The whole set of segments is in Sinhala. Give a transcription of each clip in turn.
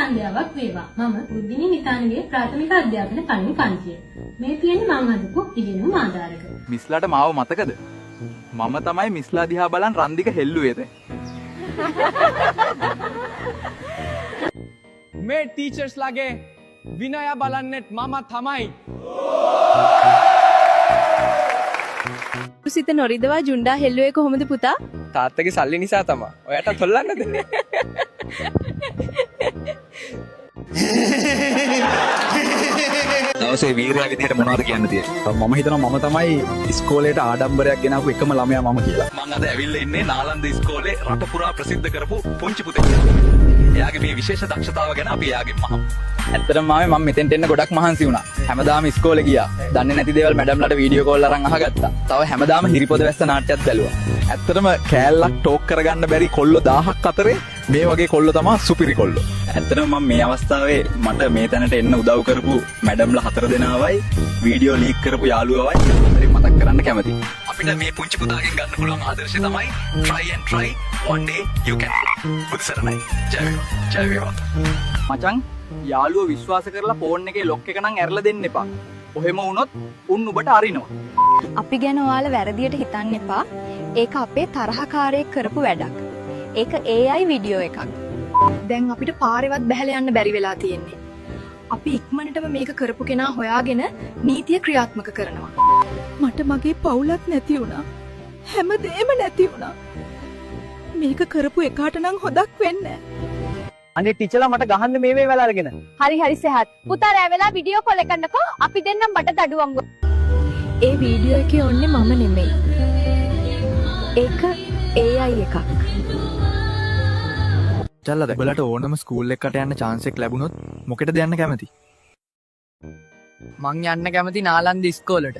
සන්ධ්‍යාවක් වේවා. මම බුද්ධිනි නිතානගේ ප්‍රාථමික අධ්‍යාපන කණ්ඩි පන්තියේ. මේ තියෙන්නේ මං හදපු ඉගෙනුම් ආධාරක. මිස්ලාට මාව මතකද? මම තමයි මිස්ලා දිහා බලන් රන්දික හෙල්ලුවේ දැන්. මේ ටීචර්ස් ලාගේ විනය බලන්නෙත් මම තමයි. සිත නොරිදවා ජුණ්ඩා හෙල්ලුවේ කොහොමද පුතා? තාත්තගේ සල්ලි නිසා තමයි. ඔයාට තොල්ලන්නද? දවසේ වීරයා විදිහට මොනවද කියන්න තියෙන්නේ? මම හිතනවා මම තමයි ඉස්කෝලේට ආඩම්බරයක් ගෙනාවු එකම ළමයා මම කියලා. මම අද ඇවිල්ලා ඉන්නේ නාලන්ද ඉස්කෝලේ රට පුරා ප්‍රසිද්ධ කරපු පුංචි පුතෙක්. එයාගේ මේ විශේෂ දක්ෂතාව ගැන අපි එයාගෙන් මහමු. ඇත්තටම මම මෙතෙන්ට එන්න ගොඩක් මහන්සි වුණා. හැමදාම ඉස්කෝලේ ගියා. දන්නේ නැති දේවල් මැඩම්ලට වීඩියෝ කෝල් අරන් අහගත්තා. තව හැමදාම හිරිපොද වැස්ස නාට්‍යයක් බැලුවා. ඇත්තටම කෑල්ලක් ටෝක් කරගන්න බැරි කොල්ලෝ 1000ක් අතරේ මේ වගේ කොල්ලෝ තමයි සුපිරි කොල්ලෝ. ඇත්තටම මම මේ අවස්ථාවේ මට මේ තැනට එන්න උදව් කරපු මැඩම්ලා 4 දෙනාවයි වීඩියෝ ලීක් කරපු යාළුවවයි හතරේ මතක් කරන්න කැමතියි. අපිට මේ පුංචි පුතාගෙන් ගන්න පුළුවන් ආදර්ශය තමයි try and try one day you can. බුදුසරණයි. ජය වේවා. මචං යාළුවෝ විශ්වාස කරලා ෆෝන් එකේ ලොක් එක නම් ඇරලා දෙන්න එපා. ඔහෙම වුණොත් උන් ඔබට අරිනවා. අපි ගැන ඔයාලා වැරදියට හිතන්න එපා. ඒක අපේ තරහකාරයෙක් කරපු වැඩක්. ඒක AI වීඩියෝ එකක්. දැන් අපිට පාරේවත් බැහැලා යන්න බැරි වෙලා තියෙන්නේ. අපි ඉක්මනටම මේක කරපු කෙනා හොයාගෙන නීතිය ක්‍රියාත්මක කරනවා. මට මගේ පවුලක් නැති වුණා. හැමදේම නැති වුණා. මේක කරපු එකාට නම් හොදක් වෙන්නේ නැහැ. අනේ ටීචර්ලා මට ගහන්න මේ වෙලාව අරගෙන. හරි සහත්. පුතා රැ වෙලා වීඩියෝ කොල් එකන්නකෝ. අපි දෙන්නම් මට දඩුවම් ගො. ඒ වීඩියෝ එකේ ඔන්නේ මම නෙමෙයි. ඒක AI එකක්. චල්ලා ඔයාලට ඕනම ස්කූල් එකකට යන්න chance එක ලැබුණොත් මොකටද යන්න කැමති? මං යන්න කැමති නාලන්ද ඉස්කෝලේට.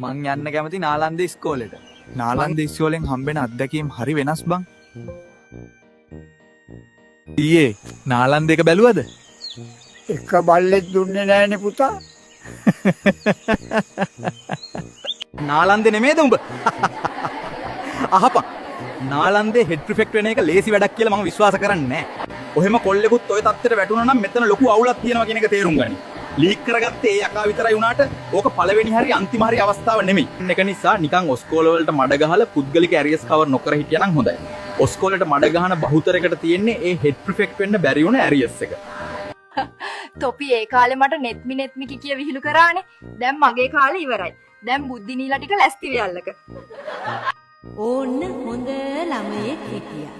මං යන්න කැමති නාලන්ද ඉස්කෝලේට. නාලන්ද ඉස්කෝලෙන් හම්බෙන අත්දැකීම් හරි වෙනස් බං. ඊයේ නාලන්ද එක බැලුවද? එක බල්ලෙක් දුන්නේ නැහැනේ පුතා. නාලන්දේ නෙමේද උඹ? අහපන්. නාලන්දේ හෙඩ් ප්‍රිෆෙක්ට් වෙන එක ලේසි වැඩක් කියලා මම විශ්වාස කරන්නේ නැහැ. ඔහෙම කොල්ලෙකුත් ওই තත්ත්වෙට වැටුණා නම් මෙතන ලොකු අවුලක් තියෙනවා කියන එක තේරුම් ගන්න. ලීක් කරගත්තේ ඒ යකා විතරයි වුණාට ඕක පළවෙනි හරි අන්තිම හරි අවස්ථාව නෙමෙයි. ඒක නිසා නිකන් ඔස්කෝල වලට මඩ ගහලා පුද්ගලික ඇරියස් කවර් නොකර හිටියනම් හොඳයි. ඔස්කෝලට මඩ ගහන බහුතරයකට තියෙන්නේ ඒ හෙඩ් ප්‍රිෆෙක්ට් වෙන්න බැරි වුණ ඇරියස් එක. තොපි ඒ කාලේ මට නෙත්මි කිය විහිළු කරානේ. දැන් මගේ කාලේ ඉවරයි. දැන් බුද්ධිනීලා ටික ලැස්ති වෙයල්ලක. ඕන්න හොඳ ළමයෙක් හිටියා.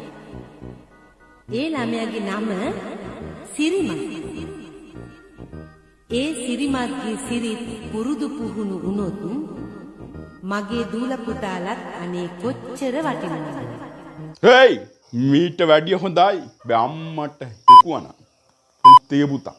ඒ ළමයාගේ නම සිරිමත්. ඒ සිරිමත්ගේ සිරිත් පුරුදු පුහුණු වුණොත් මගේ දූල පුතාලත් අනේ කොච්චර වටිනවද? හේයි මීට වැඩිය හොඳයි. බෑ අම්මට හිකුවනම්. පුතේ පුතා.